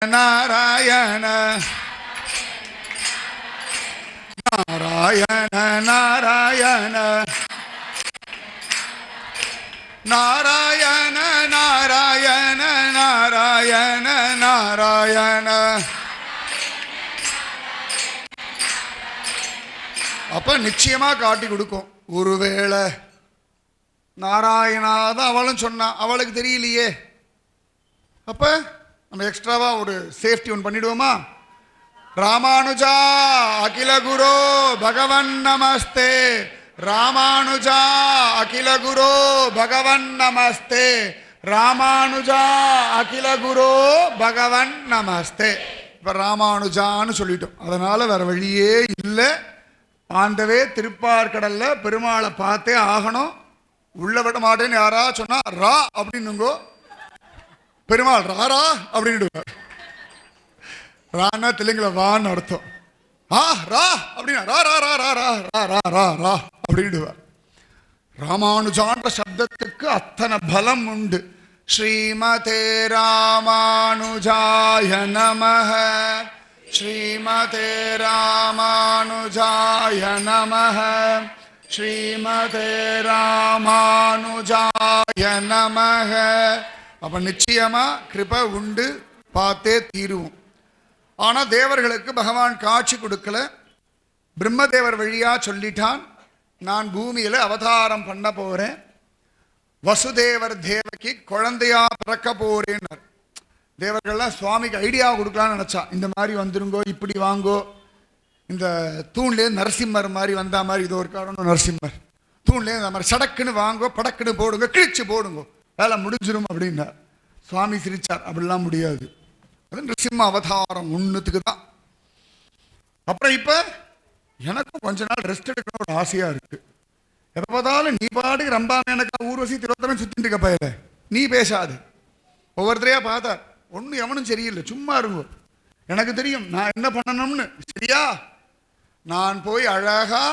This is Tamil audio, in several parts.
நாராயண நாராயண நாராயண நாராயண நாராயண நாராயண நாராயண. அப்ப நிச்சயமா காட்டி கொடுக்கும். ஒருவேளை நாராயணாதான் அவளும் சொன்னா, அவளுக்கு தெரியலையே, அப்ப நம்ம எக்ஸ்ட்ராவா ஒரு சேஃப்டி ஒன்று பண்ணிடுவோமா? ராமானுஜா அகில குரு பகவன் நமஸ்தே, ராமானுஜா அகில குரு பகவன் நமஸ்தே, ராமானுஜா அகில குரு பகவன் நமஸ்தே. இப்ப ராமானுஜான்னு சொல்லிட்டோம், அதனால வேற வழியே இல்லை. ஆண்டவே திருப்பார்கடல்ல பெருமாளை பார்த்தே ஆகணும். உள்ள விட மாட்டேன்னு யாரா சொன்னா ரா அப்படின்னுங்கோ, பெருமாள் ராரா அப்படின்னுடுவார். ரானா தெலுங்குல வான்னு அர்த்தம். ஆ ரா அப்படின்னா ரா ரா ரா ரா ரா ரா ரா ரா ரா அப்படின்டுவார். ராமானுஜான்ற சப்தத்துக்கு அத்தனை பலம் உண்டு. ஸ்ரீமதே ராமானுஜாய நமஹ, ஸ்ரீமதே ராமானுஜாய நமஹ, ஸ்ரீமதே ராமானுஜாய நமஹ. அப்ப நிச்சயமா கிருபை உண்டு, பார்த்தே தீருவோம். ஆனா தேவர்களுக்கு பகவான் காட்சி கொடுக்கல. பிரம்மதேவர் வழியா சொல்லிட்டான், நான் பூமியில அவதாரம் பண்ண போறேன், வசுதேவர் தேவகி குழந்தையா பிறக்க போறேன்னார். தேவர்கள்லாம் சுவாமிக்கு ஐடியா கொடுக்கலான்னு நினைச்சா, இந்த மாதிரி வந்துருங்கோ, இப்படி வாங்கோ, இந்த தூண்லேயே நரசிம்மர் மாதிரி வந்தா மாதிரி, இது ஒரு காரணம், நரசிம்மர் தூண்லேயே இந்த மாதிரி சடக்குன்னு வாங்கோ, படக்குன்னு போடுங்க, கிழிச்சு போடுங்கோ, வேலை முடிஞ்சிடும் அப்படின்னார். சுவாமி சிரிச்சார், அப்படிலாம் முடியாது, அது நரசிம்ம அவதாரம் ஒன்றுத்துக்கு தான். அப்புறம் இப்ப எனக்கும் கொஞ்ச நாள் ரெஸ்ட் எடுக்கணும் ஒரு ஆசையா இருக்கு. எப்ப பார்த்தாலும் நீ பாட்டுக்கு ரம்பான எனக்கா ஊர்வசி திருவத்தனம் சுத்திட்டு இருக்க பயில, நீ பேசாது. ஒவ்வொருத்தரையா பார்த்தார், ஒன்றும் எவனும் சரியில்லை, சும்மா இருங்கோ, எனக்கு தெரியும் நான் என்ன பண்ணணும்னு. சரியா, நான் போய் அழகா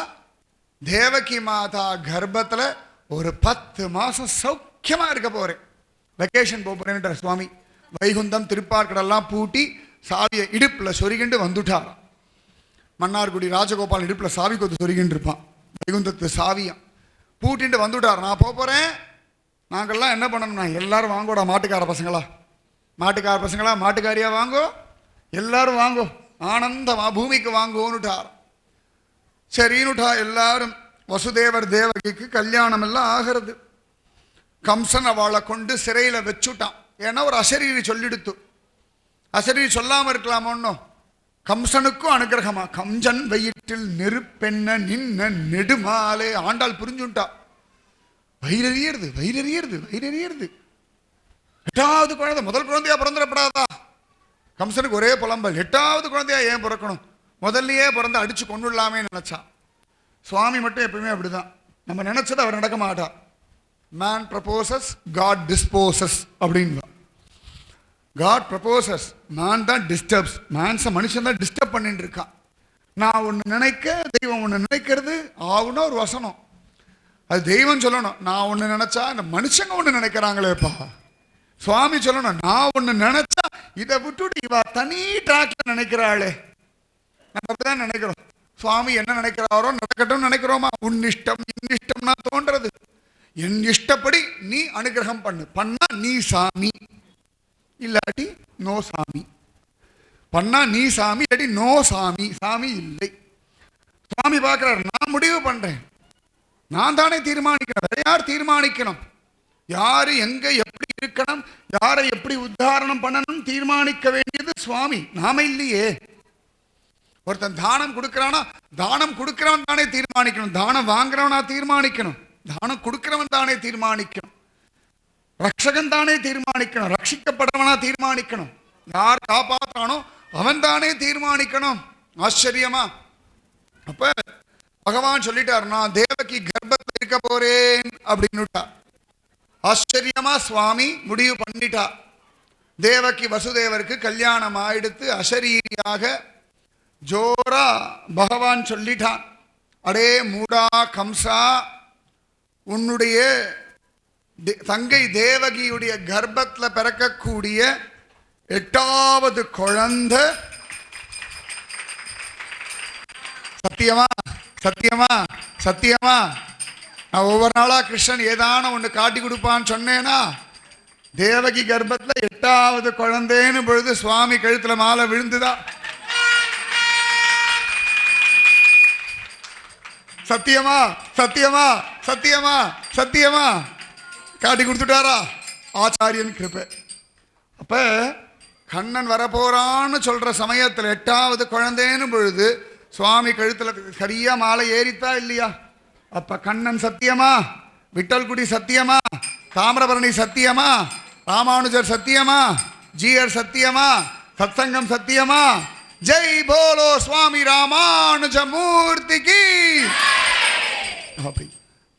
தேவகி மாதா கர்ப்பத்துல ஒரு 10 மாசம் சௌக்கியமா இருக்க போறேன், வெக்கேஷன் போறேன்ற சுவாமி. வைகுந்தம் திருப்பார்கடெல்லாம் பூட்டி சாவியை இடுப்புல சொருகிண்டு வந்துட்டாராம். மன்னார்குடி ராஜகோபால் இடுப்புல சாவி கொத்து சொருகின்னு இருப்பான், வைகுந்தத்து சாவியம் பூட்டிட்டு வந்துட்டார். நான் போறேன். நாங்கள்லாம் என்ன பண்ணணும்னா, எல்லாரும் வாங்கோடா மாட்டுக்கார பசங்களா, மாட்டுக்கார பசங்களா, மாட்டுக்காரியா வாங்கோ, எல்லாரும் வாங்கோ, ஆனந்தமா பூமிக்கு வாங்கோன்னுட்டார். சரின்னுட்டா எல்லாரும். வசுதேவர் தேவகிக்கு கல்யாணம் எல்லாம் ஆகிறது. கம்சன் அவளை கொண்டு சிறையில வச்சுட்டான். ஏன்னா ஒரு அசரீரி சொல்லிடுத்து. அசரீரி சொல்லாம இருக்கலாமோன்னோ. கம்சனுக்கும் அனுகிரகமா, கம்சன் வயிற்றில் நெருப்பெண்ண நின்ன நெடுமாலே. ஆண்டாள் புரிஞ்சுட்டா, வயிறறியறது வயிறறியறது வயிறறியறது. 8வது குழந்தை, முதல் குழந்தையா பிறந்துடப்படாதா? கம்சனுக்கு ஒரே புலம்பல், 8வது குழந்தையா ஏன் பிறக்கணும், முதல்லயே பிறந்த அடிச்சு கொண்டுடலாமே நினைச்சான். சுவாமி மட்டும் எப்பவுமே அப்படிதான், நம்ம நினைச்சது அவர் நடக்க மாட்டார். மேன் ப்ரப்போசஸ், காட் டிஸ்போசஸ் அப்படின்வா. காட் ப்ரப்போசஸ், மேன் தான் டிஸ்டர்ப்ஸ். மனுஷன் தான் டிஸ்டர்ப் பண்ணிட்டு இருக்கான். நான் ஒன்று நினைக்க, தெய்வம் ஒன்று நினைக்கிறது ஆகுனா ஒரு வசனம். அது தெய்வம் சொல்லணும், நான் ஒன்று நினைச்சா இந்த மனுஷங்க ஒன்று நினைக்கிறாங்களேப்பா. சுவாமி சொல்லணும், நான் ஒன்று நினைச்சா இதை விட்டுட்டு இவ தனி ட்ராக்ல நினைக்கிறாளே. நம்ம அப்படிதான் நினைக்கிறோம். சுவாமி என்ன நினைக்கிறாரோ நடக்கட்டும் நினைக்கிறோமா? உன் இஷ்டம் என் இஷ்டம்னா தோன்றது. என் இஷ்டப்படி நீ அனுகிரகம் பண்ணு, பண்ணா நீ சாமி, இல்லாட்டி நோ சாமி. பண்ணா நீ சாமி, இல்லாட்டி நோ சாமி, சாமி இல்லை. சுவாமி பார்க்கிறார், நான் முடிவு பண்றேன், நான் தானே தீர்மானிக்கணும், வேற யார் தீர்மானிக்கணும்? யாரு எங்க எப்படி இருக்கணும், யாரை எப்படி உத்தாரணம் பண்ணணும் தீர்மானிக்க வேண்டியது சுவாமி, நாம இல்லையே. ஒருத்தன் தானம் கொடுக்கிறானா, தானம் கொடுக்கிறவன் தானே தீர்மானிக்கணும். தானம் வாங்குறவனா தீர்மானிக்கணும், தானம் கொடுக்கிறவன் தானே தீர்மானிக்கணும். ரக்ஷகன் தானே தீர்மானிக்கணும், ரட்சிக்கப்படுறவனா தீர்மானிக்கணும். யார் காப்பாற்றானோ அவன் தானே தீர்மானிக்கணும். ஆச்சரியமா. அப்ப பகவான் சொல்லிட்டார், நான் தேவகி கர்ப்பத்தில் இருக்க போறேன் அப்படின்னுட்டா. ஆச்சரியமா சுவாமி முடிவு பண்ணிட்டா. தேவகி வசுதேவருக்கு கல்யாணம் ஆயிடுத்து. அசரீரியாக ஜோரா பகவான் சொல்லிட்டான், அடே மூடா கம்சா, உன்னுடைய தங்கை தேவகியுடைய கர்ப்பத்தில் பிறக்கக்கூடிய 8வது குழந்தை. சத்தியமா சத்தியமா சத்தியமா நான் ஒவ்வொரு நாளா கிருஷ்ணன் ஏதான ஒன்று காட்டி கொடுப்பான்னு சொன்னேனா, தேவகி கர்ப்பத்துல 8வது குழந்தைன்னு பொழுது சுவாமி கழுத்துல மாலை விழுந்துதா? சத்தியமா சத்தியமா சத்தியமா சத்தியமா காட்டி கொடுத்துட்டாரா? ஆச்சாரியன் கிருபை. அப்ப கண்ணன் வரப்போறான்னு சொல்ற சமயத்தில் 8வது குழந்தைன்னு பொழுது சுவாமி கழுத்துல சரியா மாலை ஏறித்தா இல்லையா? அப்ப கண்ணன் சத்தியமா, விட்டல்குடி சத்தியமா, தாமிரபரணி சத்தியமா, ராமானுஜர் சத்தியமா, ஜீயர் சத்தியமா, சத்சங்கம் சத்தியமா. ஜெய் போலோ சுவாமி ராமானுஜ மூர்த்திக்கு. அப்படி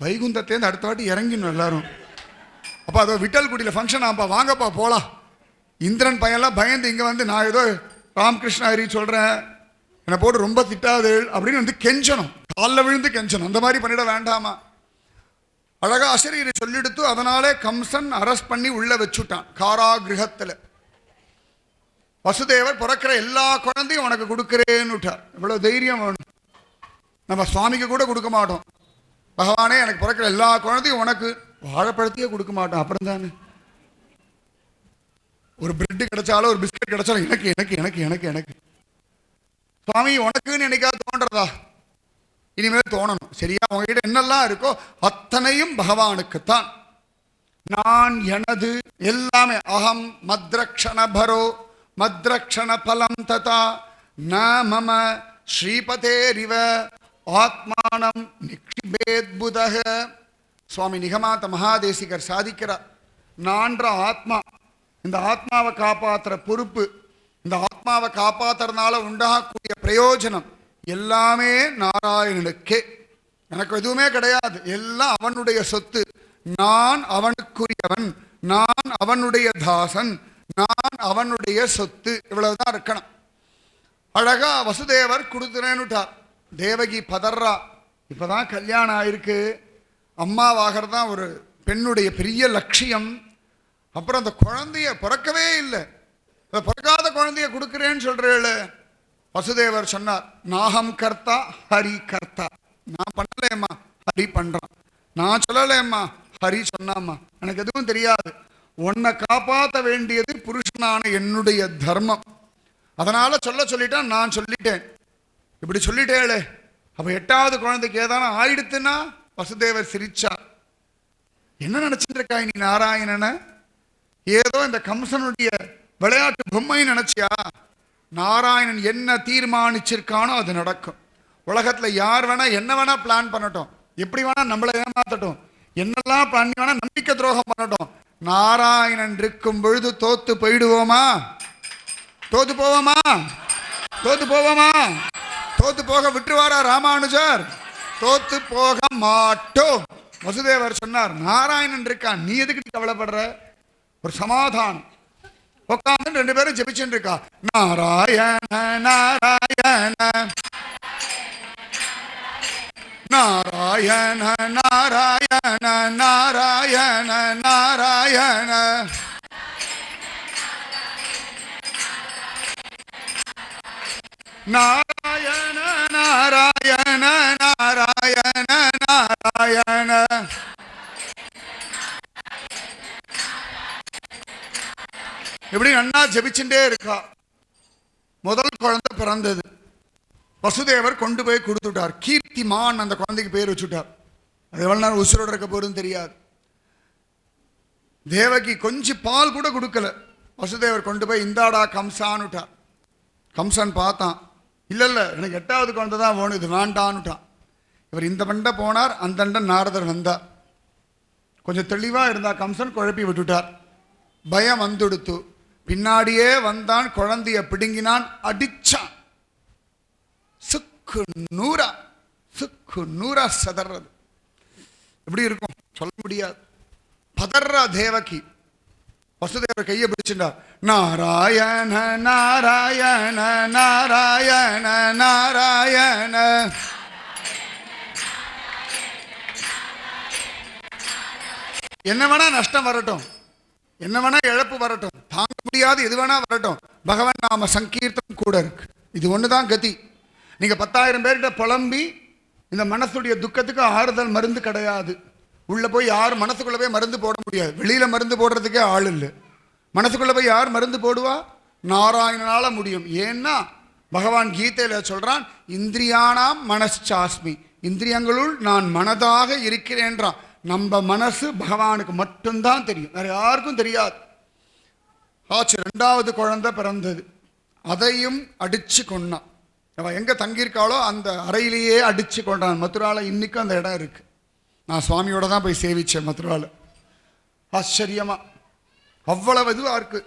வைகுந்தத்தேந்து அடுத்த வாட்டி இறங்கிடணும் எல்லாரும். அப்போ அதோ விட்டல்குடியில் ஃபங்க்ஷன் ஆப்பா, வாங்கப்பா போகலாம். இந்திரன் பையன்லாம் பயந்து இங்கே வந்து நான் ஏதோ ராமகிருஷ்ண ஹரி சொல்கிறேன், என்னை போட்டு ரொம்ப திட்டாது அப்படின்னு வந்து கெஞ்சணும், காலில் விழுந்து கெஞ்சணும். அந்த மாதிரி பண்ணிட வேண்டாமா? அழகா அசரீரை சொல்லிடுத்து அதனாலே கம்சன் அரெஸ்ட் பண்ணி உள்ள வச்சுட்டான் காராகிரகத்தில். வசுதேவர் பிறக்கிற எல்லா குழந்தையும் உனக்கு கொடுக்குறேன்னு விட்டார். இவ்வளோ தைரியம் வேணும். நம்ம சுவாமிக்கு கூட கொடுக்க மாட்டோம். பகவானே எனக்கு பிறக்கிற எல்லா குழந்தையும் உனக்கு, வாழைப்பழத்தையே கொடுக்க மாட்டோம். அப்புறம் தானே ஒரு பிரெட்டு கிடைச்சாலும் ஒரு பிஸ்கட் கிடைச்சாலும் எனக்கு எனக்கு எனக்கு எனக்கு எனக்கு சுவாமி உனக்குன்னு என்னைக்காவது தோன்றதா? இனிமேல் தோணணும். சரியா? உங்ககிட்ட என்னெல்லாம் இருக்கோ அத்தனையும் பகவானுக்குத்தான். நான் எனது எல்லாமே. அகம் மத்ரக்ஷண பரோ மத்ரக்ஷண பலம் ததா ந மம ஸ்ரீபதேரிவ ஆத்மானம் நிக்ஷிபேத்புதக. சுவாமி நிகமாந்த மகாதேசிகர் சாதிக்கிறார், நான்ற ஆத்மா, இந்த ஆத்மாவை காப்பாற்றுற பொறுப்பு, இந்த ஆத்மாவை காப்பாற்றுறதுனால உண்டாகக்கூடிய பிரயோஜனம் எல்லாமே நாராயணனுக்கே. எனக்கு எதுவுமே கிடையாது, எல்லாம் அவனுடைய சொத்து. நான் அவனுக்குரியவன், நான் அவனுடைய தாசன், நான் அவனுடைய சொத்து. இவ்வளவுதான் இருக்கணும். அழகா வசுதேவர் கொடுத்துறேன்னுட்டார். தேவகி பதர்றா. இப்பதான் கல்யாணம் ஆயிருக்கு, அம்மாவாகிறது தான் ஒரு பெண்ணுடைய பெரிய லட்சியம். அப்புறம் அந்த குழந்தைய பிறக்கவே இல்லை, பிறக்காத குழந்தைய கொடுக்குறேன்னு சொல்றேன். வசுதேவர் சொன்னார், நாகம் கர்த்தா ஹரி கர்த்தா. நான் பண்ணலேம்மா, ஹரி பண்றான். நான் சொல்லலேம்மா, ஹரி சொன்னாம்மா. எனக்கு எதுவும் தெரியாது. உன்னை காப்பாற்ற வேண்டியது புருஷனான என்னுடைய தர்மம். அதனால சொல்லிட்டான், நான் சொல்லிட்டேன். இப்படி சொல்லிட்டேளே, அப்ப 8வது குழந்தைக்கு ஏதான ஆயிடுத்துன்னா? வசுதேவர் சிரிச்சார். என்ன நினைச்சிட்டு இருக்கா நீ நாராயணனை? ஏதோ இந்த கம்சனுடைய விளையாட்டு பொம்மை நினைச்சியா? நாராயணன் என்ன தீர்மானிச்சிருக்கானோ அது நடக்கும். உலகத்துல யார் வேணா என்ன வேணா பிளான் பண்ணட்டும், எப்படி வேணா நம்மளை ஏமாத்தட்டும், என்னெல்லாம் பண்ணி வேணா நம்பிக்கை துரோகம் பண்ணட்டும், நாராயணன் இருக்கும் பொழுது தோத்து போயிடுவோமா? தோத்து போவோமா? தோத்து போவோமா? தோத்து போக விட்டுருவாரா ராமானுஜர்? தோத்து போக மாட்டோம். வசுதேவர் சொன்னார், நாராயணன் இருக்கான், நீ எதுக்கு கவலைப்படுற? ஒரு சமாதானம். உட்காந்து 2 பேரும் ஜெபிச்சுட்டு இருக்கா. நாராயண நாராயண நாராயண நாராயண நாராயண நாராயண நாராயண நாராயண நாராயண நாராயண. இப்படி நன்னா ஜெபிச்சுட்டே இருக்கா. முதல் குழந்தை பிறந்தது. வசுதேவர் கொண்டு போய் கொடுத்துட்டார். கீர்த்திமான் அந்த குழந்தைக்கு பேர் வச்சுட்டார். அது எவ்வளவு நேரம் உசுரோட இருக்க போறதுன்னு தெரியாது. தேவகி கொஞ்சம் பால் கூட கொடுக்கல. வசுதேவர் கொண்டு போய் இந்தாடா கம்சான்னுட்டார். கம்சன் பார்த்தான், இல்லை இல்லை எனக்கு 8வது குழந்தை தான் வேணும், இது வேண்டான்னுட்டான். இவர் இந்த பண்டை போனார், அந்த நாரதர் வந்தார். கொஞ்சம் தெளிவாக இருந்தா கம்சன் குழப்பி விட்டுட்டார். பயம் வந்துடுத்து. பின்னாடியே வந்தான், குழந்தைய பிடுங்கினான், அடிச்சான். சுக்கு நூறா சதறது. எப்படி இருக்கும் சொல்ல முடியாது. பதர்றா தேவகி. வசுதேவர் கையை பிடிச்சிட்டார். நாராயண நாராயண நாராயண நாராயண. என்ன வேணா நஷ்டம் வரட்டும், என்ன வேணா இழப்பு வரட்டும், தாங்க முடியாது எது வேணா வரட்டும், பகவான் நாம சங்கீர்த்தம் கூட இருக்கு. இது ஒண்ணுதான் கதி. நீங்க 10,000 பேர்கிட்ட புலம்பி இந்த மனசுடைய துக்கத்துக்கு ஆறுதல் மருந்து கிடையாது. உள்ள போய் யார் மனசுக்குள்ள போய் மருந்து போட முடியாது. வெளியில மருந்து போடுறதுக்கே ஆள் இல்லை. மனசுக்குள்ள போய் யார் மருந்து போடுவா? நாராயணனால முடியும். ஏன்னா பகவான் கீதையில சொல்றான், இந்திரியானாம் மனசாஸ்மி, இந்திரியங்களுள் நான் மனதாக இருக்கிறேன்றான். நம்ம மனசு பகவானுக்கு மட்டும்தான் தெரியும், வேற யாருக்கும் தெரியாது. ஆச்சு, 2வது குழந்தை பிறந்தது. அதையும் அடிச்சு கொண்டான். அவன் எங்க தங்கியிருக்காளோ அந்த அறையிலேயே அடிச்சு கொண்டான். மதுரால இன்னைக்கும் அந்த இடம் இருக்கு. நான் சுவாமியோட தான் போய் சேவிச்சேன் மதுரால. ஆச்சரியமா அவ்வளவு இதுவா இருக்கு.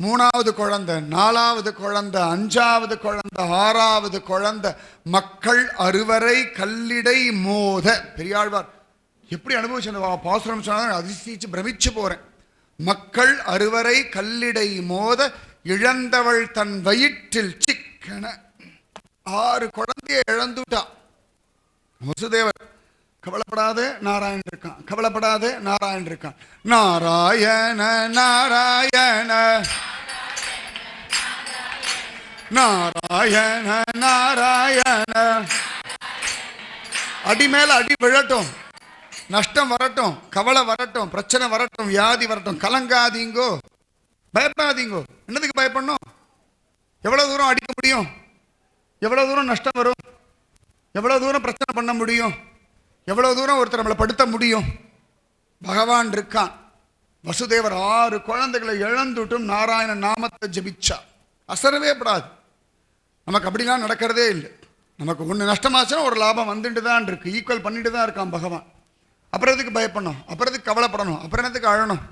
3வது குழந்தை, 4வது குழந்தை, 5வது குழந்தை, 6வது குழந்தை. மக்கள் அறுவரை கல்லிடை மோத. பெரியாழ்வார் எப்படி அனுபவிச்சு பாசுரம் சொன்னா அதிர்ச்சிச்சு பிரமிச்சு போறேன். மக்கள் அறுவரை கல்லிடை மோத இழந்தவள் தன் வயிற்றில் சிக்கன. 6 குழந்தைய இழந்துட்டா. வசுதேவர் கவலைப்படாதே நாராயணன் இருக்கான், கவலைப்படாதே நாராயணன் இருக்கான். நாராயண நாராயண நாராயண நாராயண. அடி மேல அடி விழட்டும், நஷ்டம் வரட்டும், கவலை வரட்டும், பிரச்சனை வரட்டும், வியாதி வரட்டும், கலங்காதீங்கோ, பயப்படாதீங்கோ. என்னதுக்கு பயப்படணும்? எவ்வளவு தூரம் அடிக்க முடியும்? எவ்வளவு தூரம் நஷ்டம் வரும்? எவ்வளவு தூரம் பிரச்சனை பண்ண முடியும்? எவ்வளவு தூரம் ஒருத்தர் நம்மளை படுத்த முடியும்? பகவான் இருக்கான். வசுதேவர் 6 குழந்தைகளை இழந்துட்டும் நாராயண நாமத்தை ஜபிச்சா. அசரவே படாது. நமக்கு அப்படிலாம் நடக்கிறதே இல்லை. நமக்கு ஒன்று நஷ்டமாச்சுன்னா ஒரு லாபம் வந்துட்டு தான் இருக்கு, ஈக்குவல் பண்ணிட்டு தான் இருக்கான் பகவான். அப்புறம் எதுக்கு பயப்படணும்? அப்புறம் எதுக்கு கவலைப்படணும்? அப்புறம் எதுக்கு அழணும்?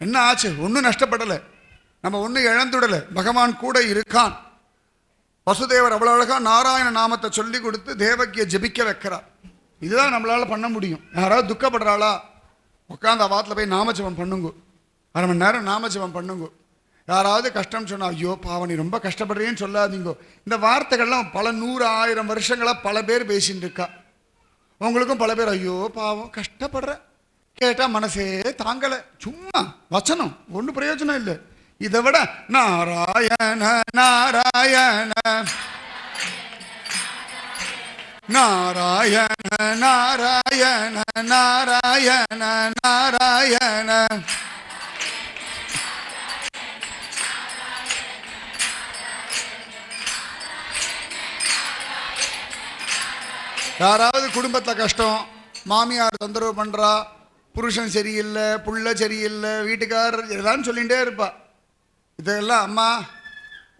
என்ன ஆச்சு? ஒன்றும் நஷ்டப்படலை, நம்ம ஒன்றும் இழந்துடலை, பகவான் கூட இருக்கான். வசுதேவர் அவ்வளோ அழகா நாராயண நாமத்தை சொல்லி கொடுத்து தேவகியை ஜபிக்க வைக்கிறார். இதுதான் நம்மளால பண்ண முடியும். யாராவது துக்கப்படுறாளா? உட்காந்து வாரத்தில் போய் நாமஜபம் பண்ணுங்க, 1/2 மணி நேரம் நாமஜபம் பண்ணுங்க. யாராவது கஷ்டம் சொன்னா, ஐயோ பாவம் நீ ரொம்ப கஷ்டப்படுறேன்னு சொல்லாதீங்கோ. இந்த வார்த்தைகள்லாம் பல 100 1000 வருஷங்களாக பல பேர் பேசிட்டு இருக்கா. உங்களுக்கும் பல பேர் ஐயோ பாவம் கஷ்டப்படுற கேட்டா மனசே தாங்கலை. சும்மா வச்சனம், ஒன்றும் பிரயோஜனம் இல்லை. இதை விட நாராயண நாராயண நாராயண நாராயண நாராயண நாராயண. யாராவது குடும்பத்தில் கஷ்டம், மாமியார் தொந்தரவு பண்ணுறா, புருஷன் சரியில்லை, புள்ள சரியில்லை, வீட்டுக்காரர் எல்லாம் சொல்லிகிட்டே இருப்பா. இதெல்லாம் அம்மா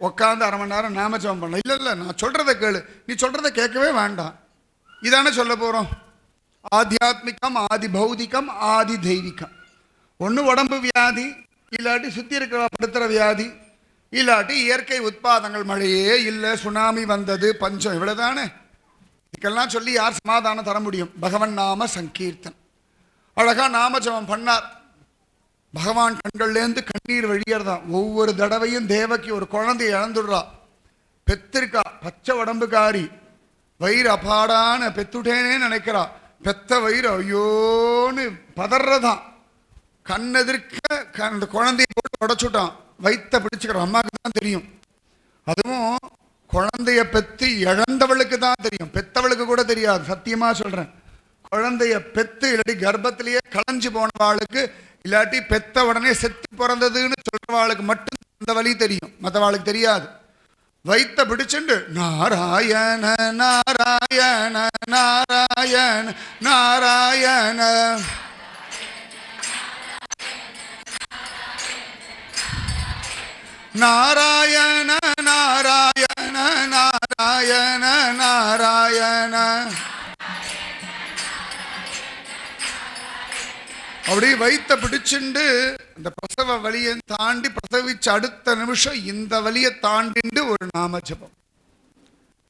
உட்காந்து 1/2 மணி நேரம் நாமஜபம் பண்ண. இல்லை இல்லை, நான் சொல்கிறத கேளு, நீ சொல்கிறத கேட்கவே வேண்டாம். இதானே சொல்ல போகிறோம். ஆத்தியாத்மிகம், ஆதி பௌதிகம், ஆதி தெய்வீகம். ஒன்று உடம்பு வியாதி, இல்லாட்டி சுற்றி இருக்கிற படுத்துகிற வியாதி, இல்லாட்டி இயற்கை உட்பாதங்கள், மழையே இல்லை, சுனாமி வந்தது, பஞ்சம், இவ்வளோதானே. இதுக்கெல்லாம் சொல்லி யார் சமாதானம் தர முடியும்? பகவன் நாம சங்கீர்த்தன். அழகா நாமஜபம் பண்ணார். பகவான் கண்கள்லேருந்து கண்ணீர் வழியறதான். ஒவ்வொரு தடவையும் தேவகி ஒரு குழந்தைய இழந்துடுறா. பெத்திருக்கா, பச்சை உடம்புக்காரி, வயிறு அப்பாடான பெத்துட்டேனே நினைக்கிறா. பெத்த வயிறு ஐயோன்னு பதறதான். கண்ணெதிர்க்க அந்த குழந்தைய போட்டு உடைச்சுட்டான். வயிற்ற பிடிச்சுக்கிறான். அம்மாவுக்கு தான் தெரியும். அதுவும் குழந்தைய பெத்து இழந்தவளுக்கு தான் தெரியும், பெத்தவளுக்கு கூட தெரியாது. சத்தியமா சொல்றேன். குழந்தைய பெத்து இல்லாட்டி கர்ப்பத்திலேயே களைஞ்சு போனவாளுக்கு, இல்லாட்டி பெத்த உடனே செத்து பிறந்ததுன்னு சொல்றவாளுக்கு மட்டும் அந்த வழி தெரியும், மற்றவாளுக்கு தெரியாது. வைத்த பிடிச்சுண்டு நாராயண நாராயண நாராயண நாராயண நாராயண நாராயண நாராயண நாராயண. அப்படி வைத்த பிடிச்சுண்டு அந்த பிரசவ வலியை தாண்டி பிரசவிச்சு அடுத்த நிமிஷம் இந்த வலியை தாண்டிண்டு ஒரு நாமஜபம்.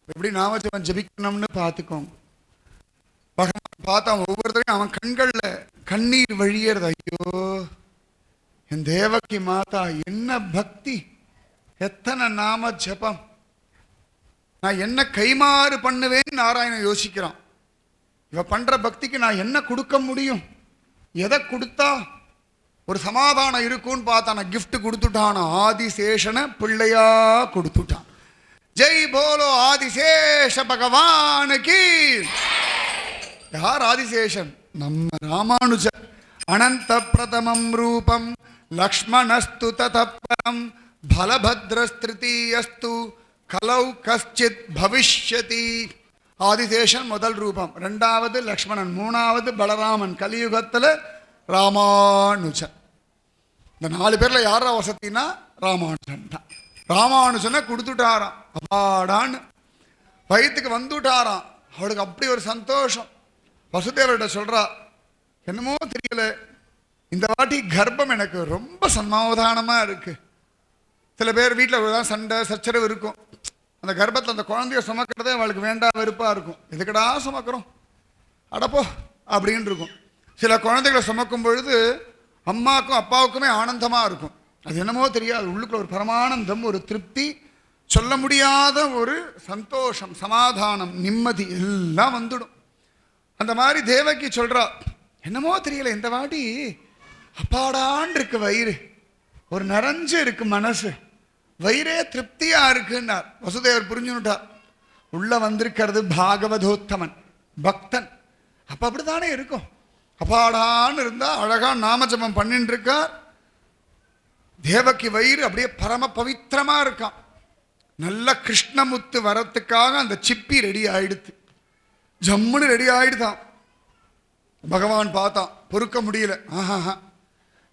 எப்படி நாமஜபம் ஜபிக்கணும்னு பார்த்துக்கோங்க. பகவான் பார்த்தான். ஒவ்வொருத்தரையும் அவன் கண்கள்ல கண்ணீர் வழியறது. ஐயோ என் தேவகி மாதா, என்ன பக்தி, எத்தனை நாம ஜபம், நான் என்ன கைமாறு பண்ணுவேன்னு நாராயணன் யோசிக்கிறான். இவ பண்ற பக்திக்கு நான் என்ன கொடுக்க முடியும், எதை கொடுத்தா ஒரு சமாதானம் இருக்குன்னு பார்த்தான கிஃப்ட் கொடுத்துட்டான். ஆதிசேஷனை பிள்ளையா கொடுத்துட்டான். ஜெய் போலோ ஆதிசேஷ பகவானுக்கு. யார் ஆதிசேஷன்? நம்ம ராமானுஜர். அனந்த பிரதமம் ரூபம் லக்ஷ்மணஸ்து ததப்பரம் பலபத்ரஸ்திருதீயஸ்து கலௌ கஷ்சித் பவிஷ்யதி. ஆதிசேஷன் முதல் ரூபம், ரெண்டாவது லக்ஷ்மணன், மூணாவது பலராமன், கலியுகத்தில் ராமானுஜன். இந்த 4 பேர்ல யாரா வசத்தினா ராமானுஜன் தான். ராமானுஜனை கொடுத்துட்டாராம். அப்பாடான்னு வயிற்றுக்கு வந்துட்டாராம். அவளுக்கு அப்படி ஒரு சந்தோஷம். வசுதேவர்கிட்ட சொல்றா, என்னமோ தெரியல, இந்த வாட்டி கர்ப்பம் எனக்கு ரொம்ப சமாதானமா இருக்கு. சில பேர் வீட்டில் சண்டை சச்சரவு இருக்கும். அந்த கர்ப்பத்தில் அந்த குழந்தைய சுமக்கிறதே அவளுக்கு வேண்டாம் வெறுப்பா இருக்கும். எதுக்கடா சுமக்கிறோம், அடப்போ அப்படின்னு இருக்கும். சில குழந்தைகளை சுமக்கும் பொழுது அம்மாவுக்கும் அப்பாவுக்குமே ஆனந்தமா இருக்கும். அது என்னமோ தெரியாது, உள்ளுக்குள்ள ஒரு பரமானந்தம், ஒரு திருப்தி, சொல்ல முடியாத ஒரு சந்தோஷம், சமாதானம், நிம்மதி எல்லாம் வந்துடும். அந்த மாதிரி தேவகி சொல்றா, என்னமோ தெரியல, இந்த வாட்டி அப்பாடான் இருக்கு வயிறு, ஒரு நிறைஞ்சு இருக்கு மனசு, வயிறே திருப்தியா இருக்குன்னார். வசுதேவர் புரிஞ்சுட்டார், உள்ள வந்திருக்கிறது பாகவதோத்தமன், பக்தன். அப்ப அப்படித்தானே இருக்கும். அப்பாடான்னு இருந்தா அழகா நாமஜபம் பண்ணிட்டு இருக்கார். தேவகி வயிறு அப்படியே பரம பவித்திரமா இருக்கான். நல்ல கிருஷ்ணமுத்து வரத்துக்காக அந்த சிப்பி ரெடி ஆயிடுத்து, ஜம்முன்னு ரெடி ஆயிடுதான். பகவான் பார்த்தான், பொறுக்க முடியல. ஆஹா,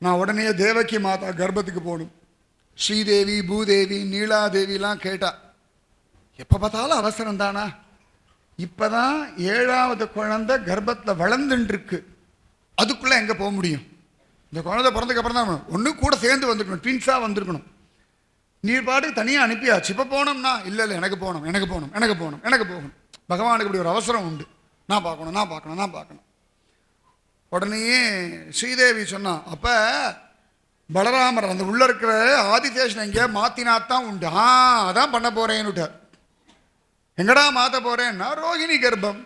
நான் உடனே தேவகி மாதா கர்ப்பத்துக்கு போகணும். ஸ்ரீதேவி, பூதேவி, நீலாதேவிலாம் கேட்டா. எப்போ பார்த்தாலும் அவசரம் தானா? இப்போதான் 7வது குழந்தை கர்ப்பத்தில் வளர்ந்துட்டு இருக்கு, அதுக்குள்ளே எங்கே போக முடியும்? இந்த குழந்தை பிறந்ததுக்கு அப்புறம் தான் ஒன்று கூட சேர்ந்து வந்துருக்கணும், ட்வின்ஸாக வந்திருக்கணும். நீர் பாட்டுக்கு தனியாக அனுப்பியாச்சு. இப்போ போனோம்னா இல்லை எனக்கு போகணும், எனக்கு போகணும், எனக்கு போகணும், எனக்கு போகணும். பகவானுக்கு இப்படி ஒரு அவசரம் உண்டு. நான் பார்க்கணும், நான் பார்க்கணும், நான் பார்க்கணும். உடனேயே ஸ்ரீதேவி சொன்னா, அப்போ பலராமர் அந்த உள்ள இருக்கிற ஆதிசேஷன் எங்கேயா மாத்தினாத்தான் உண்டு. அதான் பண்ண போறேன்னுட்டார். எங்கடா மாற்ற போறேன்னா, ரோகிணி கர்ப்பம்.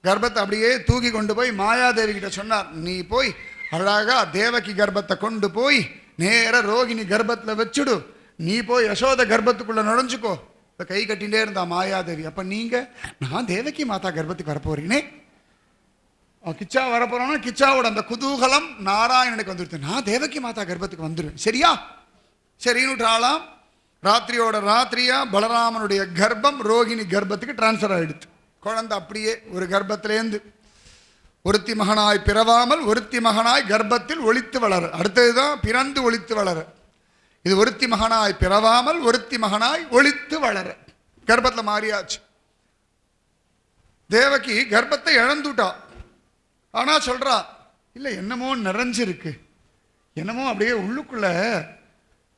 கர்ப்பத்தை அப்படியே தூக்கி கொண்டு போய் மாயாதேவி கிட்ட சொன்னார், நீ போய் அழகா தேவகி கர்ப்பத்தை கொண்டு போய் நேர ரோகிணி கர்ப்பத்தில் வச்சுடு, நீ போய் யசோத கர்ப்பத்துக்குள்ள நுழைஞ்சுக்கோ. இப்போ கை கட்டிகிட்டே இருந்தா மாயாதேவி. அப்போ நீங்க, நான் தேவகி மாதா கர்ப்பத்துக்கு வரப்போறீனே, கிச்சா வரப்போறோம்னா கிச்சாவோட அந்த குதூகலம் நாராயணனுக்கு வந்துடுது. நான் தேவகி மாதா கர்ப்பத்துக்கு வந்துடுவேன், சரியா? சரின்னுட்டாலாம். ராத்திரியோட ராத்திரியா பலராமனுடைய கர்ப்பம் ரோகிணி கர்ப்பத்துக்கு டிரான்ஸ்ஃபர் ஆயிடுது. குழந்தை அப்படியே ஒரு கர்ப்பத்திலேருந்து ஒருத்தி மகனாய் பிறவாமல் ஒருத்தி மகனாய் கர்ப்பத்தில் ஒளித்து வளர. அடுத்ததுதான் பிறந்து ஒளித்து வளர. இது ஒருத்தி மகனாய் பிறவாமல் ஒருத்தி மகனாய் ஒளித்து வளர. கர்ப்பத்தில் மாறியாச்சு. தேவகி கர்ப்பத்தை இழந்துட்டா. ஆனா சொல்றா, இல்லை என்னமோ நிறைஞ்சிருக்கு, என்னமோ அப்படியே உள்ளுக்குள்ள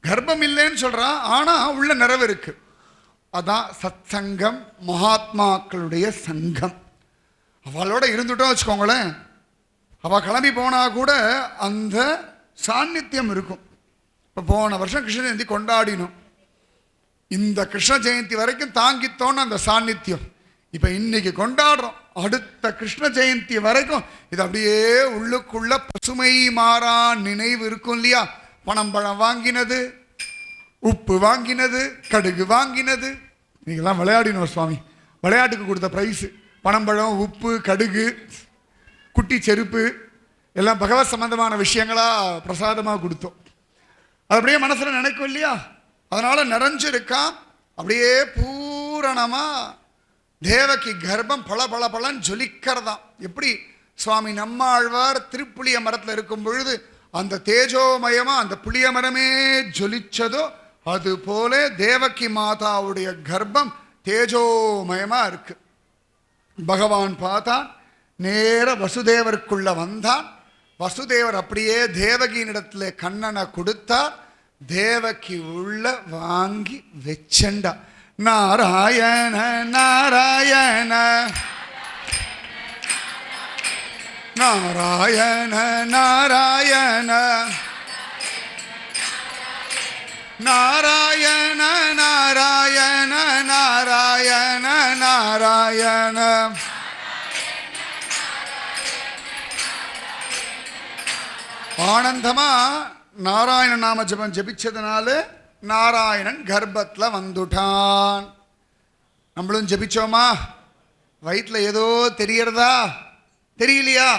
கர்ப்பம் இல்லைன்னு சொல்றா, ஆனா உள்ள நிறைவு இருக்கு. அதான் சத் சங்கம், மகாத்மாக்களுடைய சங்கம். அவளோட இருந்துட்டோம் வச்சுக்கோங்களேன், அவள் கிளம்பி போனா கூட அந்த சாநித்தியம் இருக்கும். இப்போ போன வருஷம் கிருஷ்ண ஜெயந்தி கொண்டாடினோம், இந்த கிருஷ்ண ஜெயந்தி வரைக்கும் தாங்கித்தோன்னு அந்த சாநித்தியம். இப்போ இன்னைக்கு கொண்டாடுறோம், அடுத்த கிருஷ்ண ஜெயந்தி வரைக்கும் இது அப்படியே உள்ளுக்குள்ள பசுமை மாறா நினைவு இருக்கும் இல்லையா? பணம் பழம் வாங்கினது, உப்பு வாங்கினது, கடுகு வாங்கினது, நீங்களாம் விளையாடினோம் சுவாமி. விளையாட்டுக்கு கொடுத்த ப்ரைஸு பனம்பழம், உப்பு, கடுகு, குட்டி செருப்பு எல்லாம் பகவத் சம்பந்தமான விஷயங்களா பிரசாதமாக கொடுத்தோம். அது அப்படியே மனசில் நினைக்கும் இல்லையா? அதனால நிறைஞ்சிருக்கா அப்படியே பூரணமா. தேவகி கர்ப்பம் பல பல பலன்னு ஜொலிக்கிறதாம். எப்படி சுவாமி நம்மாழ்வார் திருப்புளிய மரத்தில் இருக்கும் பொழுது அந்த தேஜோமயமா அந்த புளிய மரமே ஜொலிச்சதோ அது போல தேவகி மாதாவுடைய கர்ப்பம் தேஜோமயமா இருக்கு. பகவான் பார்த்தான், நேர வசுதேவருக்குள்ள வந்தான். வசுதேவர் அப்படியே தேவகியினிடத்துல கண்ணனை கொடுத்தார். தேவகி உள்ள வாங்கி வெச்சண்டா. நாராயண நாராயண நாராயண நாராயண நாராயண நாராயண நாராயண நாராயண ஆனந்தமா நாராயண நாம ஜபம் ஜபிச்சதுனால நாராயணன் கர்ப்பத்துல வந்துட்டான். நம்மளும் ஜபிச்சோமா? வயிற்றுல ஏதோ தெரியறதா? தெரியலையா?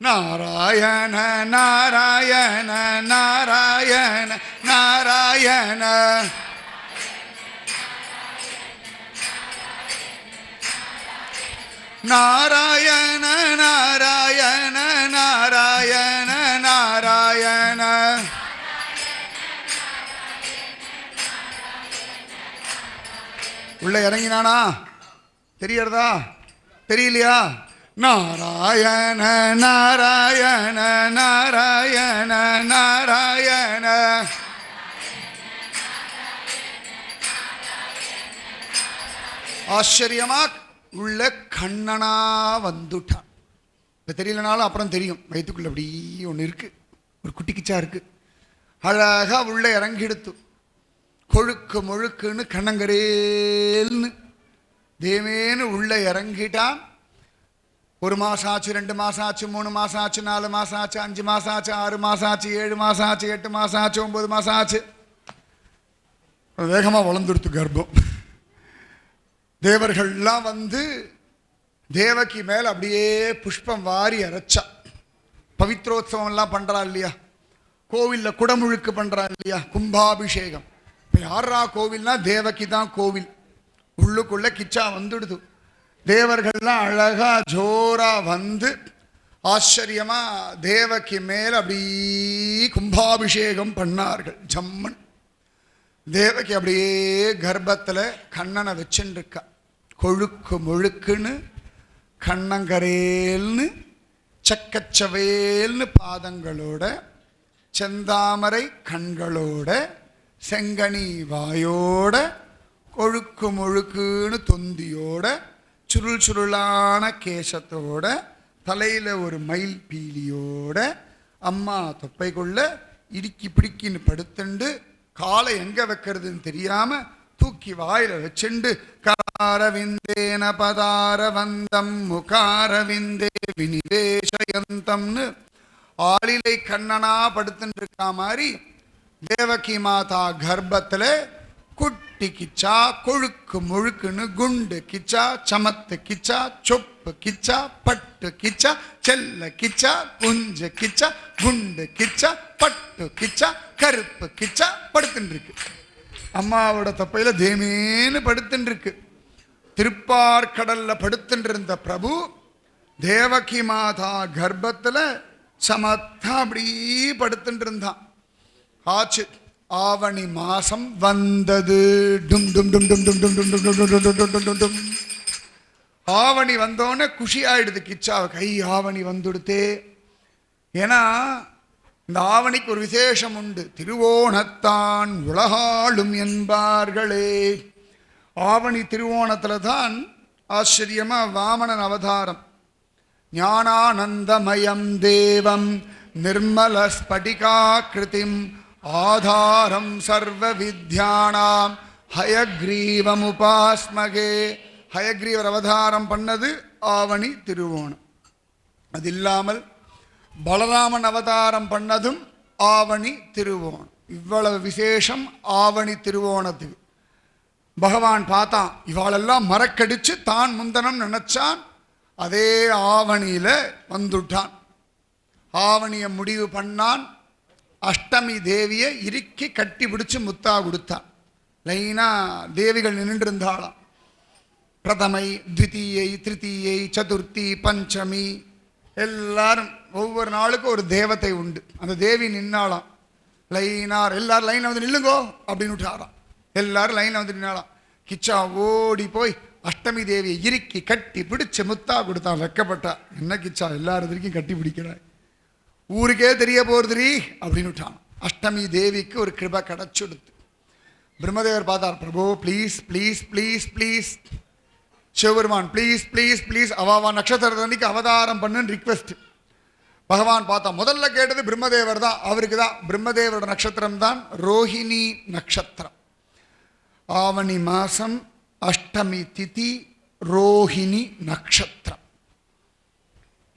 நாராயண நாராயண நாராயண நாராயண நாராயண நாராயண நாராயண நாராயண. உள்ள இறங்கினானா? தெரியறதா? தெரியலையா? நாராயண நாராயண நாராயண நாராயண. ஆச்சரியமா உள்ள கண்ணனா வந்துட்டான். இப்ப தெரியலனாலும் அப்புறம் தெரியும். வயிற்றுக்குள்ள அப்படி ஒண்ணு இருக்கு, ஒரு குட்டி கிச்சா இருக்கு. அழகா உள்ள இறங்கிடுத்து. கொழுக்கு முழுக்குன்னு கண்ணங்கரேல்னு தேவேன்னு உள்ள இறங்கிட்டான். 1 மாசம் ஆச்சு, 2 மாசம் ஆச்சு, 3 மாசம் ஆச்சு, 4 மாசம் ஆச்சு, 5 மாசம் ஆச்சு, 6 மாசம் ஆச்சு, 7 மாசம் ஆச்சு, 8 மாசம் ஆச்சு, 9 மாசம் ஆச்சு. வேகமா வளர்ந்துடுத்து கர்ப்பம். தேவர்கள்லாம் வந்து தேவகி மேல அப்படியே புஷ்பம் வாரி அரைச்சா. பவித்ரோத்சவம் எல்லாம் பண்றா இல்லையா? கோவில்ல குடமுழுக்கு பண்றா இல்லையா? கும்பாபிஷேகம். இப்ப யாரா கோவில்னா தேவகி தான் கோவில். உள்ளுக்குள்ள கிச்சா வந்துடுது. தேவர்கள்லாம் அழகா ஜோரா வந்து ஆச்சரியமா தேவகி மேல அப்படி கும்பாபிஷேகம் பண்ணார்கள். ஜம்மன் தேவகி அப்படியே கர்ப்பத்துல கண்ணனை வச்சுருக்கா. கொழுக்கு முழுக்குன்னு கண்ணங்கரேல்னு சக்கச்சவேல்னு பாதங்களோட, செந்தாமரை கண்களோட, செங்கனி வாயோட, கொழுக்கு முழுக்குன்னு தொந்தியோட, சுருள் சுருளான கேசத்தோட, தலையில ஒரு மயில் பீலியோட, அம்மா தொப்பைக்குள்ள இடுக்கி பிடிக்கின்னு படுத்துண்டு காலை எங்க வைக்கிறதுன்னு தெரியாம தூக்கி வாயில வச்சுண்டு காரவிந்தேன பதார வந்தம் முகாரவிந்தே வினிவேஷயந்தம்னு ஆளிலை கண்ணனா படுத்துட்டு இருக்கா மாதிரி தேவகி மாதா கர்ப்பத்துல குட்டி கிச்சா, கொழுக்கு முழுக்குன்னு குண்டு கிச்சா, சமத்து கிச்சா, சொப்பு கிச்சா, பட்டு கிச்சா, செல்ல கிச்சா, குஞ்சு கிச்சா, குண்டு கிச்சா, பட்டு கிச்சா, கருப்பு கிச்சா படுத்துட்டு இருக்கு. அம்மாவோட தொப்பையில தேமேன்னு படுத்துட்டு இருக்கு. திருப்பார்கடல்ல படுத்துட்டு இருந்த பிரபு தேவகி மாதா கர்ப்பத்துல சமத்தா அப்படி படுத்துட்டு இருந்தான். ஆச்சு. ஆவணி மாசம் வந்தது. டும் டும் டும் டும் டும் டும் டும் டும் டும் டும் டும் டும் டும். ஆவணி வந்தோடனே குஷி ஆயிடுது கிச்சாவை. கை ஆவணி வந்துடுத்தே. ஏன்னா இந்த ஆவணிக்கு ஒரு விசேஷம் உண்டு. திருவோணத்தான் உலகாளும் என்பார்களே. ஆவணி திருவோணத்துல தான் ஆச்சரியமா வாமனன் அவதாரம். ஞானானந்தமயம் தேவம் நிர்மல ஸ்படிகாகிருதிம் ஆதாரம் சர்வ வித்யானாம் ஹயக்ரீவம் உபாஸ்மகே. ஹயக்ரீவர் அவதாரம் பண்ணது ஆவணி திருவோணம். அது இல்லாமல் பலராமன் அவதாரம் பண்ணதும் ஆவணி திருவோணம். இவ்வளவு விசேஷம் ஆவணி திருவோணத்துக்கு. பகவான் பார்த்தான், இவாளெல்லாம் மறக்கடிச்சு தான் முந்தனம் நினைச்சான். அதே ஆவணியில வந்துட்டான். ஆவணிய முடிவு பண்ணான். அஷ்டமி தேவியை இறுக்கி கட்டி பிடிச்சு முத்தா கொடுத்தான். லைனா தேவிகள் நின்று இருந்தாளாம். பிரதமை, த்விதீயை, திருத்தீயை, சதுர்த்தி, பஞ்சமி எல்லாரும் ஒவ்வொரு நாளுக்கும் ஒரு தேவதை உண்டு. அந்த தேவி நின்னாலாம். லைனார் எல்லாரும் லைன்ல வந்து நில்லுங்கோ அப்படின்னு விட்டாராம். எல்லாரும் லைன்ல வந்து நின்னாலாம். கிச்சா ஓடி போய் அஷ்டமி தேவியை இறுக்கி கட்டி பிடிச்சு முத்தா கொடுத்தான். வெக்கப்பட்டா. என்ன கிச்சா எல்லாரும் கட்டி பிடிக்கிறாய், ஊருக்கே தெரிய போறதுரி அப்படின்னு விட்டான். அஷ்டமி தேவிக்கு ஒரு கிருபை கிடைச்சுடுத்து. பிரம்மதேவர் பார்த்தார். பிரபு ப்ளீஸ் ப்ளீஸ் ப்ளீஸ் ப்ளீஸ், சிவபெருமான் ப்ளீஸ் ப்ளீஸ் ப்ளீஸ் அவாவா நட்சத்திரத்தன்னைக்கு அவதாரம் பண்ணுன்னு ரிக்வெஸ்ட். பகவான் பார்த்தா. முதல்ல கேட்டது பிரம்மதேவர் தான். அவருக்கு தான் பிரம்மதேவரோட நட்சத்திரம் தான் ரோஹிணி நட்சத்திரம். ஆவணி மாசம் அஷ்டமி திதி ரோஹிணி நட்சத்திரம்.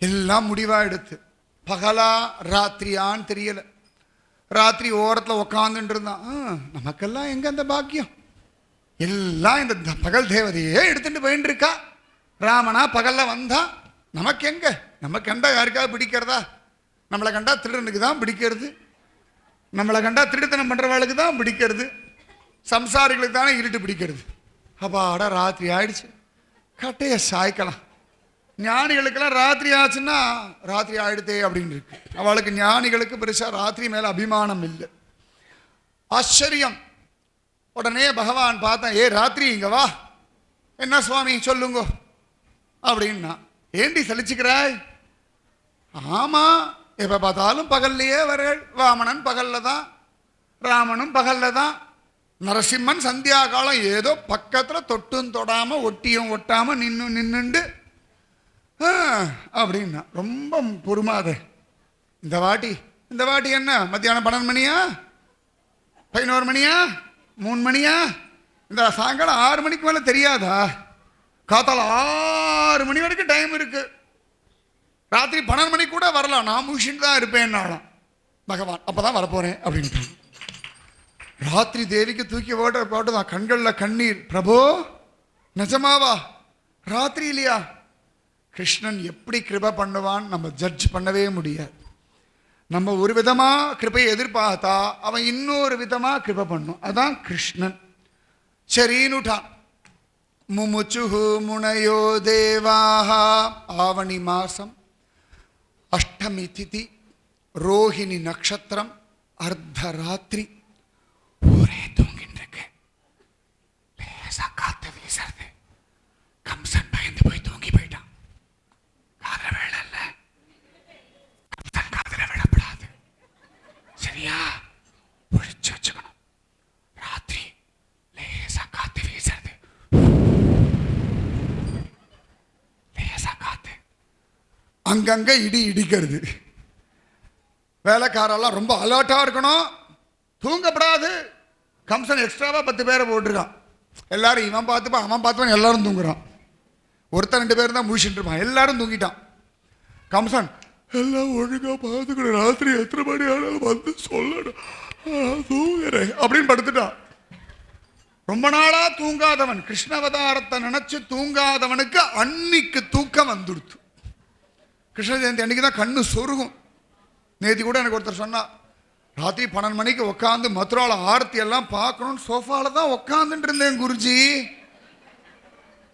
எல்லாம் முடிவா எடுத்து பகலா ராத்திரியான்னு தெரியல. ராத்திரி ஓரத்தில் உக்காந்துட்டு இருந்தான். நமக்கெல்லாம் எங்க அந்த பாக்கியம்? எல்லாம் இந்த பகல் தேவதையே எடுத்துட்டு போயிட்டு இருக்கா. ராமனா பகல்ல வந்தா நமக்கு எங்க? நமக்கு கண்டா யாருக்காவது பிடிக்கிறதா? நம்மளை கண்டா திருடனுக்கு தான் பிடிக்கிறது, நம்மளை கண்டா திருடுத்தனம் பண்றவளுக்கு தான் பிடிக்கிறது, சம்சாரிகளுக்கு தானே இருட்டு பிடிக்கிறது. அப்பாடா ராத்திரி ஆயிடுச்சு, கட்டைய சாய்க்கலாம். ஞானிகளுக்கெல்லாம் ராத்திரி ஆச்சுன்னா ராத்திரி ஆயிடுதே அப்படின்னு இருக்கு. அவளுக்கு ஞானிகளுக்கு பெருசா ராத்திரி மேல அபிமானம் இல்லை. ஆச்சரியம். உடனே பகவான் பார்த்தா, ஏ ராத்திரி இங்க வா. என்ன சுவாமி சொல்லுங்க அப்படின்னா, ஏண்டி சலிச்சுக்கிறாய்? ஆமா, எப்ப பார்த்தாலும் பகல்லையே வரள். வாமனன் பகல்ல தான், ராமனும் பகல்ல தான், நரசிம்மன் சந்தியா காலம் ஏதோ பக்கத்துல தொட்டும் தொடாம ஒட்டியும் ஒட்டாம நின்னுண்டு அப்படின்னா ரொம்ப பொறுமாத. இந்த வாட்டி என்ன மத்தியானம் 12 மணியா, 11 மணியா, 3 மணியா? இந்த சாயங்காலம் 6 மணிக்கு மேலே தெரியாதா? காத்தால 6 மணி வரைக்கும் டைம் இருக்கு. ராத்திரி 12 மணிக்கு கூட வரலாம், நான் முழிச்சுட்டு தான் இருப்பேன்னாலாம் பகவான். அப்பதான் வரப்போறேன் அப்படின்ட்டு ராத்திரி தேவிக்கு தூக்கி போட்டுதான், கண்களில் கண்ணீர். பிரபோ நிஜமாவா? ராத்திரி இல்லையா? கிருஷ்ணன் எப்படி கிருபை பண்ணுவான் நம்ம ஜட்ஜ் பண்ணவே முடியாது. நம்ம ஒரு விதமா கிருபையை எதிர்பார்த்தா அவன் இன்னொரு விதமா கிருபை பண்ணும். அதான் கிருஷ்ணன். சரின்னுட்டான். முமுச்சுஹு முனையோ தேவாஹ. ஆவணி மாசம், அஷ்டமி திதி, ரோஹிணி நட்சத்திரம், அர்த்தராத்திரி. ஒரே தூங்கிட்டு இருக்கு. லேசா காத்து வீசுறது. கம்சன் பயந்து போய் தூங்கி போயிட்டான். காதல வேலை இல்ல, கம்சன் காதல விடப்படாது. சரியா ஒழிச்சு வச்சுக்கணும். ராத்திரி லேசா காத்து வீசுறது. லேசா காத்து, அங்கங்க இடி இடிக்கிறது. வேலைக்காரெல்லாம் ரொம்ப அலர்ட்டா இருக்கணும், தூங்கப்படாது. கம்சன் எக்ஸ்ட்ராவா 10 பேரை போட்டிருக்கான். எல்லாரும் இவன் பார்த்துப்பான் அவன் பார்த்துப்பான், எல்லாரும் தூங்குறான். ஒருத்தன் 2 பேர் தான் முழிச்சுட்டு இருப்பான். எல்லாரும் தூங்கிட்டான். கம்சன் எல்லாம் ஒழுங்கா பார்த்துக்கணும், ராத்திரி எத்தனை மணி ஆனாலும் வந்து சொல்லணும், தூங்குறேன் அப்படின்னு படுத்துட்டான். ரொம்ப நாளா தூங்காதவன், கிருஷ்ணாவதாரத்தை நினைச்சு தூங்காதவனுக்கு அன்னைக்கு தூக்கம் வந்துடுத்து. கிருஷ்ண ஜெயந்தி அன்னைக்கு தான் கண்ணு சொருகும். நேற்று கூட எனக்கு ஒருத்தர் சொன்னா, ராத்திரி 12 மணிக்கு உட்காந்து மதுரால ஆரத்தி எல்லாம் பார்க்கணும்னு சோஃபால தான் உட்காந்துட்டு இருந்தேன் குருஜி.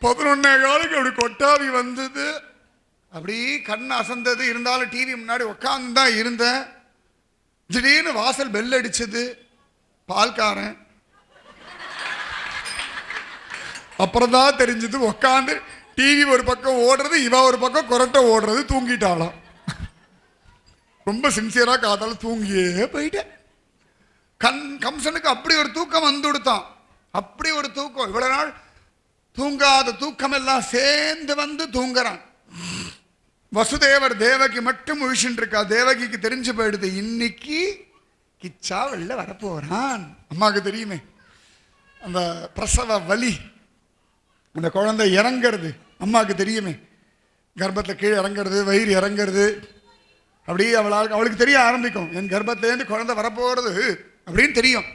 11:15 அப்படி கொட்டாவி வந்தது, அப்படி கண் அசந்தது. இருந்தாலும் டிவி முன்னாடி உட்காந்து தான் இருந்தேன். திடீர்னு வாசல் பெல் அடிச்சது. பால்காரன். அப்புறம் தான் தெரிஞ்சது, உட்காந்து டிவி ஒரு பக்கம் ஓடுறது, இவ ஒரு பக்கம் கொரட்டை ஓடுறது. தூங்கிட்டாளாம். ரொம்ப சின்சியரா காதால தூங்கியே போயிட்டேன். கம்சனுக்கு அப்படி ஒரு தூக்கம் வந்து கொடுத்தான். அப்படி ஒரு தூக்கம். இவ்வளவு நாள் தூங்காத தூக்கம் எல்லாம் சேர்ந்து வந்து தூங்குறான். வசுதேவர் தேவகி மட்டும் முழிச்சுட்டு இருக்கா. தேவகிக்கு தெரிஞ்சு போயிடுது, இன்னைக்கு கிச்சா வெளில வரப்போறான். அம்மாவுக்கு தெரியுமே அந்த பிரசவ வலி, அந்த குழந்தை இறங்கிறது அம்மாவுக்கு தெரியுமே. கர்ப்பத்தில் கீழே இறங்கிறது, வயிறு இறங்கிறது, அப்படியே அவளுக்கு தெரிய ஆரம்பிக்கும், என் கர்ப்பத்திலேருந்து குழந்தை வரப்போறது அப்படின்னு தெரியும்.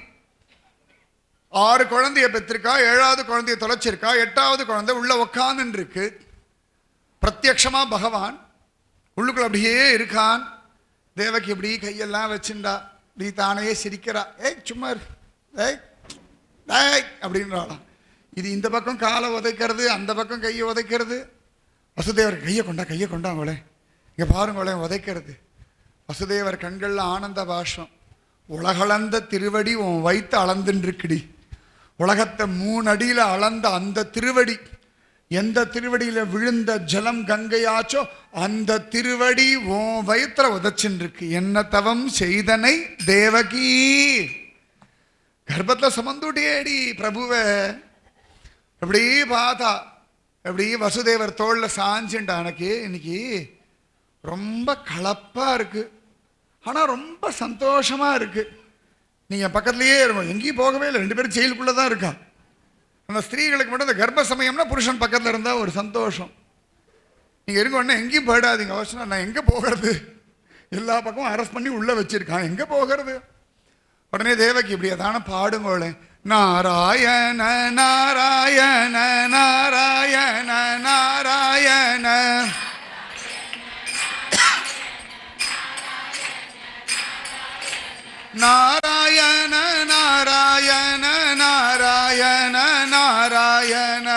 6 குழந்தைய பெற்றிருக்கா, 7வது குழந்தைய தொலைச்சிருக்கா, 8வது குழந்தை உள்ள உக்காந்துன்னு இருக்கு. பிரத்யக்ஷமா பகவான் உள்ளுக்குள்ள அப்படியே இருக்கான். தேவகி இப்படி கையெல்லாம் வச்சுண்டா, இப்படி தானே சிரிக்கிறா. ஏய் சும்மா ஏய் அப்படின்றாளாம். இது இந்த பக்கம் காலை உதைக்கிறது, அந்த பக்கம் கையை உதைக்கிறது. வசுதேவர் கையை கொண்டா அவளே, இங்க பாருங்களே உதைக்கிறது. வசுதேவர் கண்கள்ல ஆனந்த பாஷம். உலகளந்த திருவடி உன் வைத்து அளந்துன்னு இருக்குடி. உலகத்தை 3 அடியில அளந்த அந்த திருவடி, எந்த திருவடியில விழுந்த ஜலம் கங்கையாச்சோ அந்த திருவடி உன் வயிற்றுல உதச்சுன்னு இருக்கு. என்ன தவம் செய்தனை தேவகி, கர்ப்பத்துல சுமந்துட்டேடி பிரபுவை. எப்படி பார்த்தா, எப்படி வசுதேவர் தோல்ல சாஞ்சுண்டா. எனக்கு இன்னைக்கு ரொம்ப கலப்பா இருக்கு, ஆனா ரொம்ப சந்தோஷமா இருக்கு. நீங்க பக்கத்துலயே இருக்கும், எங்கேயும் போகவே இல்லை. 2 பேரும் ஜெயிலுக்குள்ளதான் இருக்கா. அந்த ஸ்திரீகளுக்கு மட்டும் அந்த கர்ப்ப சமயம்னா புருஷன் பக்கத்துல இருந்தா ஒரு சந்தோஷம். நீங்க இருக்க உடனே எங்கேயும் போயிடாதீங்க. அவசரம் நான் எங்க போகிறது, எல்லா பக்கமும் அரெஸ்ட் பண்ணி உள்ள வச்சிருக்கான், எங்க போகிறது? உடனே தேவகி இப்படியே தானே பாடுங்கோளே, நாராயண நாராயண நாராயண நாராயண நாராயண நாராயண நாராயண நாராயண நாராயண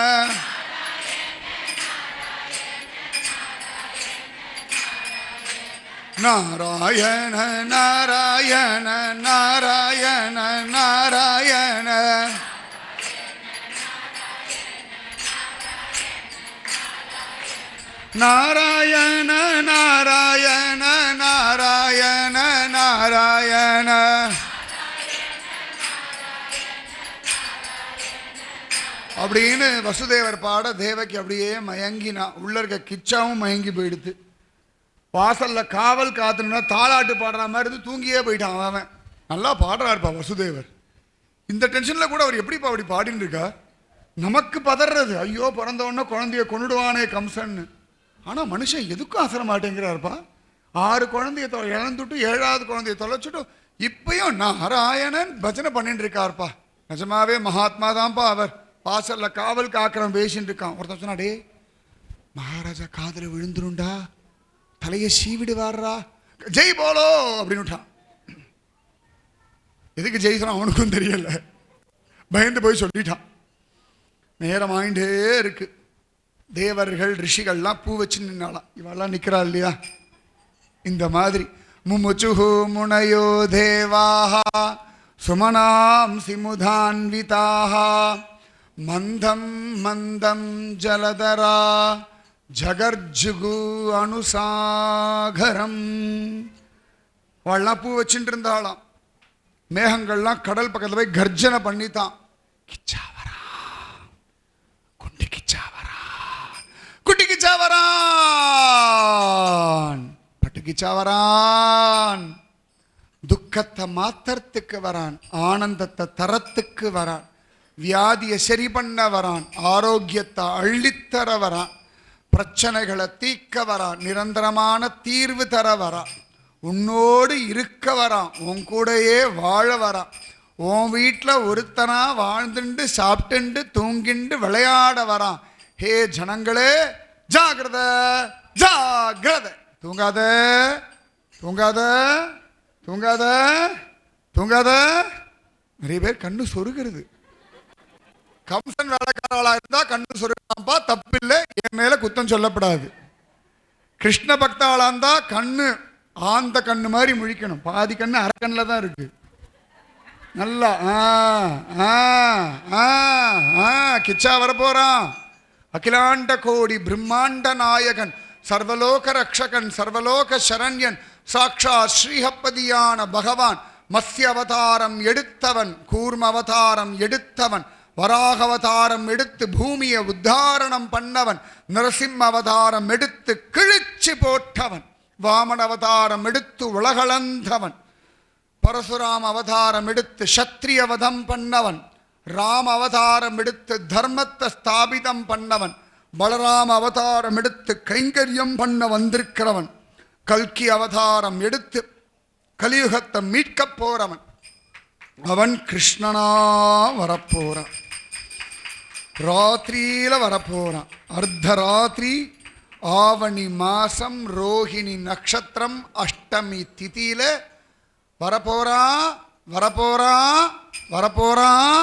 நாராயண நாராயண நாராயண நாராயண நாராயண நாராயண நாராயண அப்படின்னு வசுதேவர் பாட தேவகி அப்படியே மயங்கினா. உள்ள இருக்க கிச்சாவும் மயங்கி போயிடுது. வாசல்ல காவல் காத்துனா தாளாட்டு பாடுற மாதிரி இருந்து தூங்கியே போயிட்டான் அவன். நல்லா பாடுறாருப்பா வசுதேவர். இந்த டென்ஷன்ல கூட அவர் எப்படிப்பா அப்படி பாடின்னு இருக்கா? நமக்கு பதறது, ஐயோ பிறந்தவொடனே குழந்தைய கொண்டுடுவானே கம்சன்னு. ஆனா மனுஷன் எதுக்கும் அசர மாட்டேங்கிறாருப்பா. 6 குழந்தைய இழந்துட்டு 7வது குழந்தைய தொலைச்சுட்டு இப்பயும் நாராயணன் பஜனை பண்ணிட்டு இருக்காருப்பா. நிஜமாவே மகாத்மா தான்ப்பா அவர். வாசல்ல காவல் காக்கிறவன் பேசிட்டு இருக்கான். ஒருத்தன் சொன்னா, டே மகாராஜா காதல விழுந்துருண்டா, தலையை சீவிடுவாரா, ஜெய் போலோ அப்படின்னு விட்டான். எதுக்கு ஜெய் சொன்னா அவனுக்கும் தெரியல, பயந்து போய் சொல்லிட்டான். நேரம் ஆயிண்டே இருக்கு. தேவர்கள் ரிஷிகள்லாம் பூ வச்சு நின்னாலாம். இவெல்லாம் நிற்கிறா இல்லையா? இந்த மாதிரி முமுச்சுஹு முனையோ தேவாஹா சுமனாம் சிமுதான்விதாஹா மந்தம் மந்தம் ஜலதரா ஜகர்ஜுகு அனுசாகரம். அவள்லாம் பூ வச்சுட்டு இருந்தாளாம். மேகங்கள்லாம் கடல் பக்கத்தில் போய் கர்ஜனை பண்ணித்தான். கிச்சாவரா குண்டு கிச்சாவரா குட்டி கிச்சாவரான் பட்டு கிச்சாவரான். துக்கத்தை மாத்திரத்துக்கு வரான், ஆனந்தத்தை தரத்துக்கு வரான், வியாதியை சரி பண்ண வரான், ஆரோக்கியத்தை அள்ளித்தர வரான், பிரச்சனைகளை தீர்க்க வரான், நிரந்தரமான தீர்வு தர வரான், உன்னோடு இருக்க வரான், உன் கூடையே வாழ வரான், உன் வீட்டில் ஒருத்தனா வாழ்ந்துண்டு சாப்பிட்டுண்டு தூங்கிண்டு விளையாட வரான். ஹே ஜனங்களே ஜாகிரத ஜாகிரத, தூங்காத தூங்காத தூங்காத தூங்காத. நிறைய பேர் கண்ணு சொருகிறது. கம்சன் வேலைக்காரர்களா இருந்தா கண்ணு சொருகாம்பா, தப்பில்லை, என் மேல குத்தம் சொல்லப்படாது. கிருஷ்ண பக்தாளா இருந்தா கண்ணு ஆந்த கண்ணு மாதிரி முழிக்கணும். பாதி கண்ணு அரக்கண்ணில் தான் இருக்கு. நல்லா கிச்சா வரப்போறான். அகிலாண்ட கோடி பிரம்மாண்ட நாயகன், சர்வலோக ரக்ஷகன், சர்வலோக சரண்யன், சாக்ஷா ஸ்ரீஹப்பதியான பகவான், மத்ய அவதாரம் எடுத்தவன், கூர்ம அவதாரம் எடுத்தவன், வராக அவதாரம் எடுத்து பூமியை உத்தாரணம் பண்ணவன், நரசிம்ம அவதாரம் எடுத்து கிழிச்சு போட்டவன், வாமன அவதாரம் எடுத்து உலகளந்தவன், பரசுராம அவதாரம் எடுத்து சத்திரிய வதம் பண்ணவன், ராம அவதாரம் எடுத்து தர்மத்தை ஸ்தாபிதம் பண்ணவன், பலராம அவதாரம் எடுத்து கைங்கரியம் பண்ண வந்திருக்கிறவன், கல்கி அவதாரம் எடுத்து கலியுகத்தை மீட்க போறவன், அவன் கிருஷ்ணனா வரப்போறான். ராத்திரியில வரப்போறான். அர்த்தராத்திரி, ஆவணி மாசம், ரோஹிணி நட்சத்திரம், அஷ்டமி திதியில வரப்போறான் வரப்போறான் வரப்போறான்.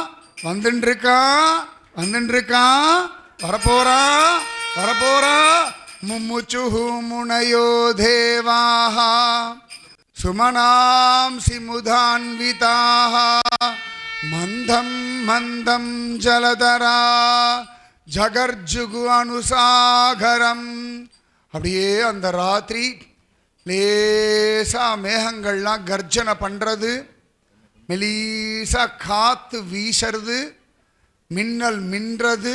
வந்துருக்கான் வந்துருக்கான். வரப்போறான் வரப்போறான். முமுச்சுஹு முனையோ தேவாஹா சுமனாம் சிமுதான்விதாஹா மந்தம் மந்தம் ஜலதரா ஜகர்ஜுகு அனுசாகரம். அப்படியே அந்த ராத்திரி லேசா மேகங்கள்லாம் கர்ஜனை பண்றது, மெலீசா காத்து வீசறது, மின்னல் மின்றது,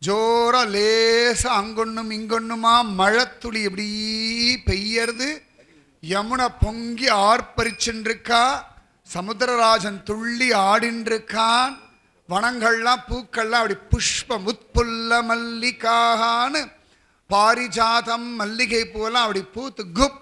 ஜோர லேசா அங்கொன்னும் இங்கொன்னுமா மழைத்துளி எப்படி பெய்யறது, யமுனை பொங்கி ஆர்ப்பரிச்சுருக்கா, சமுத்திரராஜன் துள்ளி ஆடின்றிருக்கான், வனங்கள்லாம் பூக்கள்லாம் அப்படி புஷ்பம் உட்புல்ல மல்லிகான்னு பாரிஜாதம் மல்லிகை பூவெல்லாம் அப்படி பூத்து குப்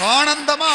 ஆனந்தமா